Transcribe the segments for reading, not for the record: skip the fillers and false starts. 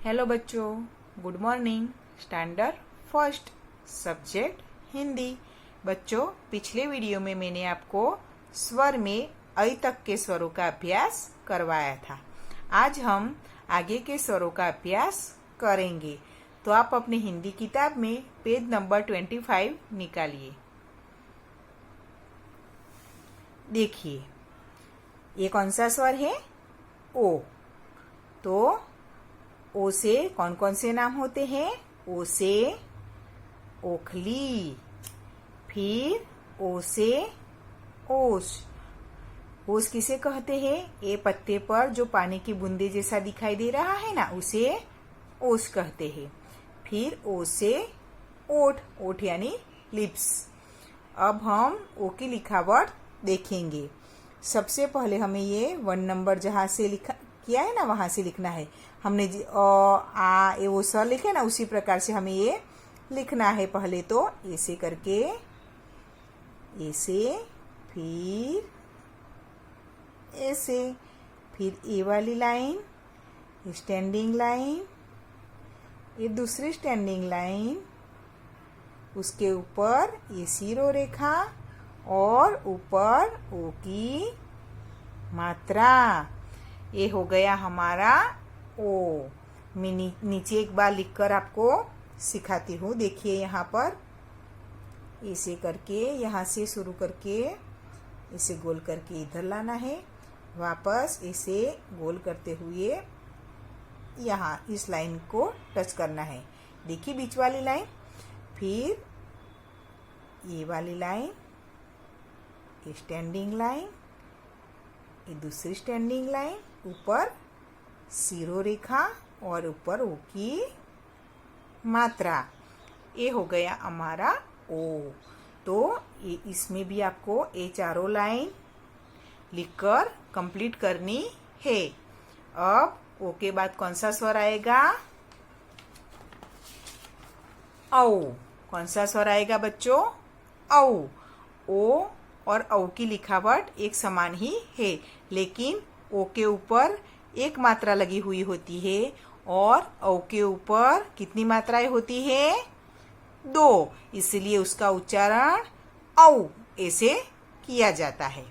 Hello बच्चों, good morning. Standard first, subject Hindi. बच्चों, पिछले वीडियो में मैंने आपको स्वर में अ तक के स्वरों का अभ्यास करवाया था। आज हम आगे के स्वरों का अभ्यास करेंगे। तो आप अपनी हिंदी किताब में पेज नंबर 25 निकालिए। देखिए, ये कौन सा स्वर है? ओ। तो ओ से कौन कौन से नाम होते हैं? ओ से ओखली, फिर ओ से ओस। ओस किसे कहते हैं? ये पत्ते पर जो पानी की बूंदे जैसा दिखाई दे रहा है ना, उसे ओस कहते हैं। फिर ओ से ओठ, ओठ यानी लिप्स। अब हम ओ की लिखावट देखेंगे। सबसे पहले हमें ये 1 नंबर जहाँ से लिखा किया है ना, वहां से लिखना है। हमने आ ए वो स लिखे ना, उसी प्रकार से हमें ये लिखना है। पहले तो ऐसे करके, ऐसे, फिर ऐसे, फिर ए वाली लाइन, स्टैंडिंग लाइन, ये दूसरी स्टैंडिंग लाइन, उसके ऊपर ये सीरो रेखा और ऊपर ओ की मात्रा। ये हो गया हमारा ओ। मैं नीचे एक बार लिखकर आपको सिखाती हूँ। देखिए, यहाँ पर ऐसे करके, यहाँ से शुरू करके इसे गोल करके इधर लाना है, वापस इसे गोल करते हुए यहाँ इस लाइन को टच करना है। देखिए बीच वाली लाइन, फिर ये वाली लाइन, स्टैंडिंग लाइन, ये दूसरी स्टैंडिंग लाइन, ऊपर सीरो रेखा और ऊपर ओ की मात्रा। ये हो गया हमारा ओ। तो ये इसमें भी आपको ये चारों लाइन लिखकर कंप्लीट करनी है। अब ओ के बाद कौन सा स्वर आएगा? औ। कौन सा स्वर आएगा बच्चों? औ। ओ और औ की लिखावट एक समान ही है, लेकिन ओ के ऊपर एक मात्रा लगी हुई होती है और औ के ऊपर कितनी मात्राएं होती है? 2। इसलिए उसका उच्चारण औ ऐसे किया जाता है।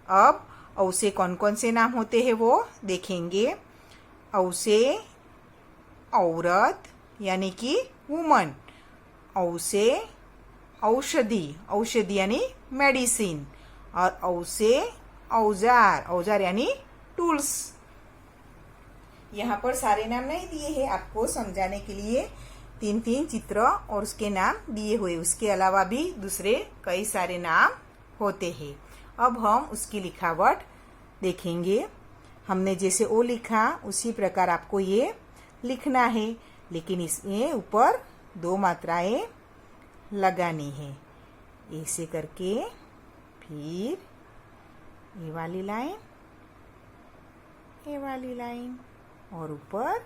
अब औ से कौन कौन से नाम होते हैं वो देखेंगे। औ से औरत यानी कि वुमन। औ से औषधि, औषधि यानी मेडिसिन। और औ से औजार, औजार यानी टूल्स। यहाँ पर सारे नाम नहीं दिए हैं, आपको समझाने के लिए 3-3 चित्र और उसके नाम दिए हुए। उसके अलावा भी दूसरे कई सारे नाम होते हैं। अब हम उसकी लिखावट देखेंगे। हमने जैसे ओ लिखा उसी प्रकार आपको ये लिखना है, लेकिन इसमें ऊपर 2 मात्राएं लगानी है। ऐसे करके, फिर ये वाली लाइन, ये वाली लाइन और ऊपर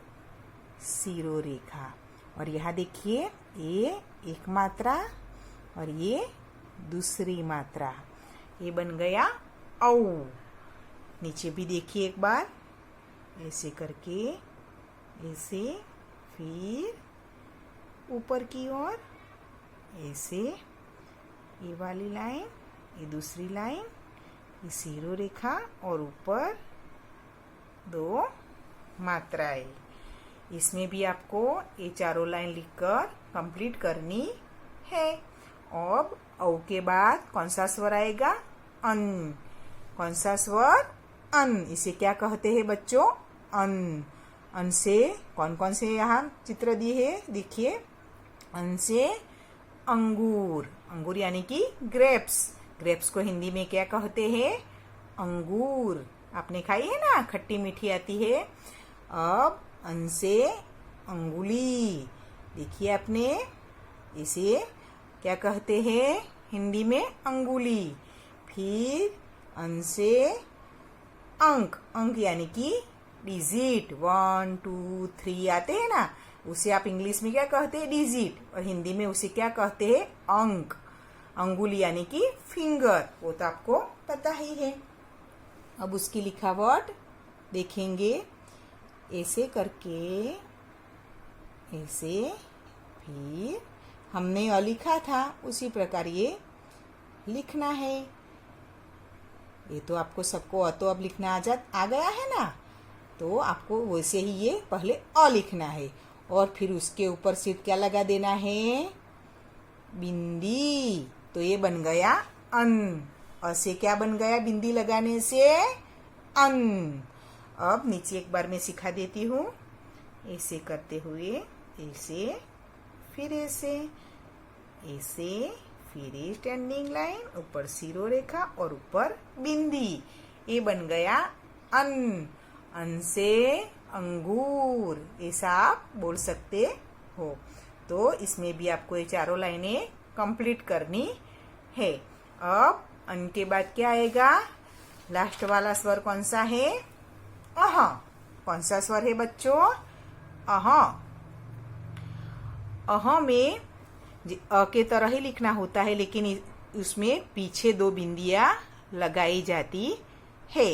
सीरो रेखा। और यहाँ देखिए, ये एक मात्रा और ये दूसरी मात्रा। ये बन गया औ। नीचे भी देखिए एक बार, ऐसे करके, ऐसे, फिर ऊपर की ओर ऐसे, ये वाली लाइन, ये दूसरी लाइन, ये सीरो रेखा और ऊपर 2 मात्राएं। इसमें भी आपको ये चारों लाइन लिखकर कंप्लीट करनी है। अब औ के बाद कौन सा स्वर आएगा? अन। कौन सा स्वर? अन। इसे क्या कहते हैं बच्चों? अन। अन से कौन कौन से यहाँ चित्र दिए हैं? देखिए, अन से अंगूर, अंगूर यानी कि ग्रेप्स। ग्रेप्स को हिंदी में क्या कहते हैं? अंगूर। आपने खाई है ना, खट्टी मीठी आती है। अब अन से अंगुली। देखिए आपने, इसे क्या कहते हैं हिंदी में? अंगुली। फिर अन से अंक, अंक यानी कि डिजिट, 1 2 3 आते हैं ना, उसे आप इंग्लिश में क्या कहते हैं? डिजिट। और हिंदी में उसे क्या कहते हैं? अंक। अंगुली यानी कि फिंगर, वो तो आपको पता ही है। अब उसकी लिखावट देखेंगे। ऐसे करके, ऐसे, फिर हमने अ लिखा था उसी प्रकार ये लिखना है। ये तो आपको सबको अ तो अब लिखना आ गया है ना, तो आपको वैसे ही ये पहले अ लिखना है और फिर उसके ऊपर सिर्फ क्या लगा देना है, बिंदी। तो ये बन गया अन। अ से क्या बन गया बिंदी लगाने से, अन। अब नीचे एक बार मैं सिखा देती हूँ। ऐसे करते हुए ऐसे, फिर ऐसे, ऐसे, फिर स्टैंडिंग लाइन, ऊपर सिरो रेखा और ऊपर बिंदी। ये बन गया अन। अन से अंगूर, ऐसा आप बोल सकते हो। तो इसमें भी आपको ये चारों लाइनें कंप्लीट करनी है। अब अन के बाद क्या आएगा, लास्ट वाला स्वर कौन सा है, अह। कौन सा स्वर है बच्चों, अह। अह में अ के तरह ही लिखना होता है, लेकिन उसमें पीछे 2 बिंदियां लगाई जाती है।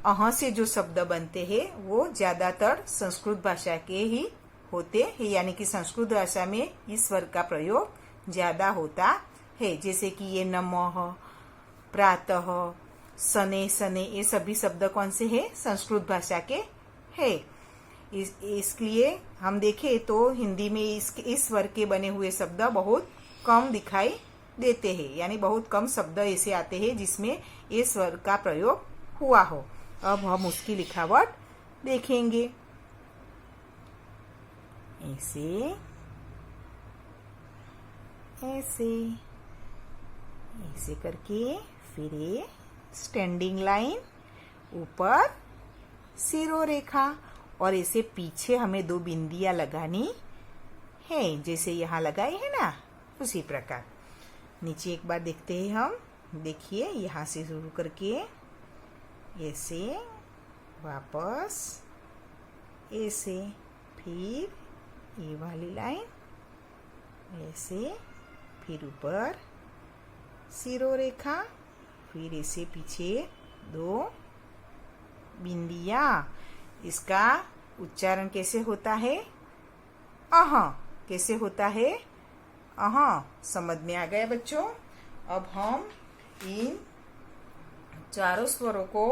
अह से जो शब्द बनते हैं वो ज्यादातर संस्कृत भाषा के ही होते हैं, यानी कि संस्कृत भाषा में इस स्वर का प्रयोग ज्यादा होता है। जैसे कि ये नमः, प्रातः, सने सने, ये सभी शब्द कौन से हैं, संस्कृत भाषा के हैं। इसलिए हम देखें तो हिंदी में इस स्वर के बने हुए शब्द बहुत कम दिखाई देते हैं, यानी बहुत कम शब्द ऐसे आते हैं जिसमें ये स्वर का प्रयोग हुआ हो। अब हम उसकी लिखावट देखेंगे। ऐसे, ऐसे, ऐसे करके, फिर ये स्टैंडिंग लाइन, ऊपर सिरो रेखा, और ऐसे पीछे हमें 2 बिंदियां लगानी है, जैसे यहाँ लगाई है ना, उसी प्रकार। नीचे एक बार देखते हैं हम। देखिए यहाँ से शुरू करके ऐसे, वापस ऐसे, फिर ये वाली लाइन ऐसे, फिर ऊपर सिरो रेखा, फिर ऐसे पीछे 2 बिंदियां। इसका उच्चारण कैसे होता है, अह। कैसे होता है, अह। समझ में आ गया बच्चों। अब हम इन चारों स्वरों को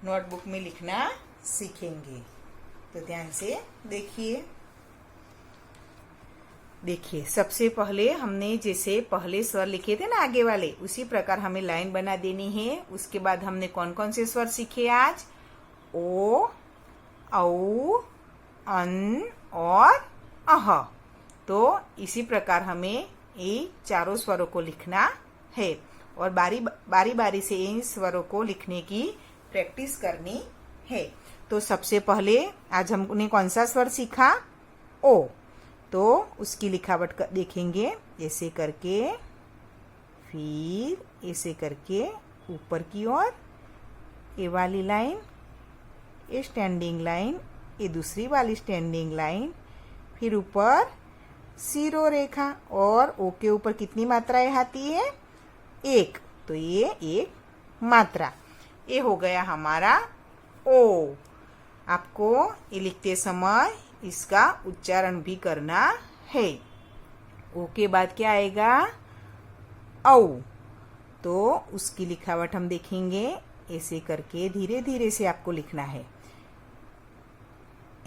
नोटबुक में लिखना सीखेंगे। तो ध्यान से देखिए। देखिए, सबसे पहले हमने जैसे पहले स्वर लिखे थे ना आगे वाले, उसी प्रकार हमें लाइन बना देनी है। उसके बाद हमने कौन कौन से स्वर सीखे आज, ओ, औ, अन और अह। तो इसी प्रकार हमें ये चारों स्वरों को लिखना है और बारी बारी से इन स्वरों को लिखने की प्रैक्टिस करनी है। तो सबसे पहले आज हमने कौन सा स्वर सीखा, ओ। तो उसकी लिखावट देखेंगे। ऐसे करके, फिर ऐसे करके ऊपर की ओर, ये वाली लाइन, ये स्टैंडिंग लाइन, ये दूसरी वाली स्टैंडिंग लाइन, फिर ऊपर सिरो रेखा, और ओ के ऊपर कितनी मात्राएं आती है, 1। तो ये 1 मात्रा। ये हो गया हमारा ओ। आपको ये लिखते समय इसका उच्चारण भी करना है। ओ के बाद क्या आएगा, औ। तो उसकी लिखावट हम देखेंगे। ऐसे करके धीरे धीरे से आपको लिखना है।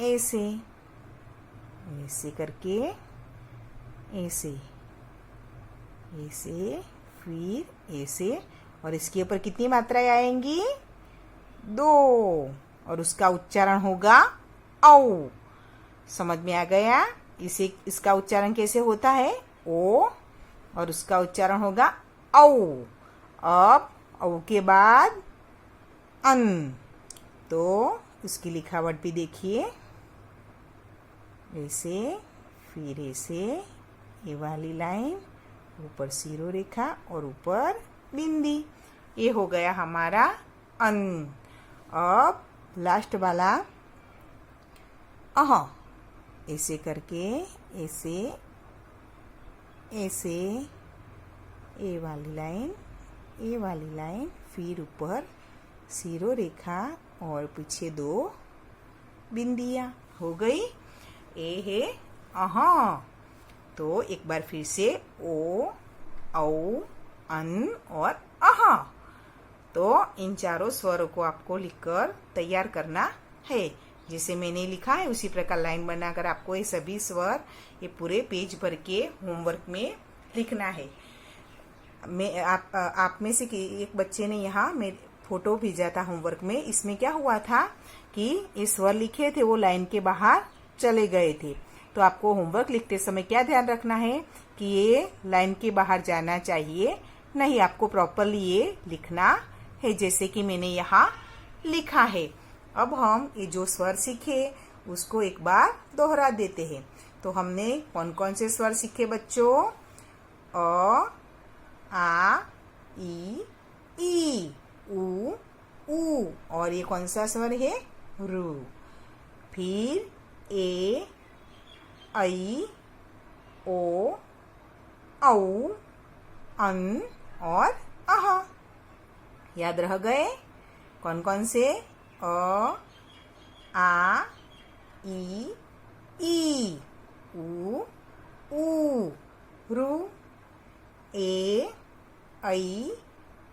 ऐसे, ऐसे करके, ऐसे, ऐसे, फिर ऐसे, और इसके ऊपर कितनी मात्राएं आएंगी, 2, और उसका उच्चारण होगा औ। समझ में आ गया। इसका उच्चारण कैसे होता है, ओ, और उसका उच्चारण होगा औ। अब औ के बाद अन। तो उसकी लिखावट भी देखिए। ऐसे, फिर ऐसे, ये वाली लाइन, ऊपर सिरो रेखा और ऊपर बिंदी। ये हो गया हमारा अन। अब लास्ट वाला अह। ऐसे करके, ऐसे, ऐसे, ये वाली लाइन, ये वाली लाइन, फिर ऊपर सिरो रेखा और पीछे 2 बिंदियां। हो गई। ये है अह। तो एक बार फिर से ओ, औ, अन और अह। तो इन चारों स्वरों को आपको लिखकर तैयार करना है। जैसे मैंने लिखा है उसी प्रकार लाइन बनाकर आपको ये सभी स्वर ये पूरे पेज भर के होमवर्क में लिखना है। मैं आप में से एक बच्चे ने यहाँ मेरे फोटो भेजा था होमवर्क में। इसमें क्या हुआ था कि ये स्वर लिखे थे वो लाइन के बाहर चले गए थे। तो आपको होमवर्क लिखते समय क्या ध्यान रखना है कि ये लाइन के बाहर जाना चाहिए नहीं, आपको प्रॉपरली ये लिखना है जैसे कि मैंने यहाँ लिखा है। अब हम ये जो स्वर सीखे उसको एक बार दोहरा देते हैं। तो हमने कौन कौन से स्वर सीखे बच्चों? अ, आ, ई, उ, और ये कौन सा स्वर है? रू। फिर ए, ऐ, ओ, औ, अन और अह। याद रह गए कौन कौन से? अ, आ, ई, उ, रू, ए, ऐ,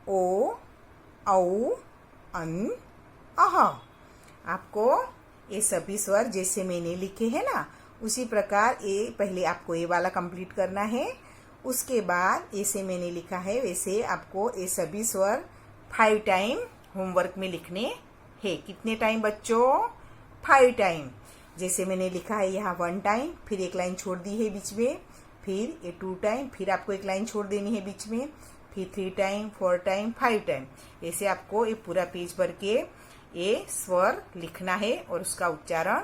ओ, औ, अन, अह। आपको ये सभी स्वर जैसे मैंने लिखे हैं ना उसी प्रकार ये पहले आपको ये वाला कंप्लीट करना है। उसके बाद ऐसे मैंने लिखा है वैसे आपको ये सभी स्वर 5 टाइम होमवर्क में लिखने हैं। कितने टाइम बच्चों? 5 टाइम। जैसे मैंने लिखा है यहाँ 1 टाइम, फिर एक लाइन छोड़ दी है बीच में, फिर ये 2 टाइम, फिर आपको एक लाइन छोड़ देनी है बीच में, फिर 3 टाइम, 4 टाइम, 5 टाइम। ऐसे आपको ये पूरा पेज भर के ये स्वर लिखना है और उसका उच्चारण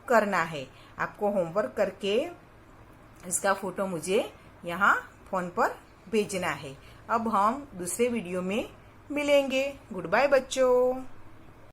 करना है। आपको होमवर्क करके इसका फोटो मुझे यहाँ फोन पर भेजना है। अब हम दूसरे वीडियो में मिलेंगे। गुड बाय बच्चों।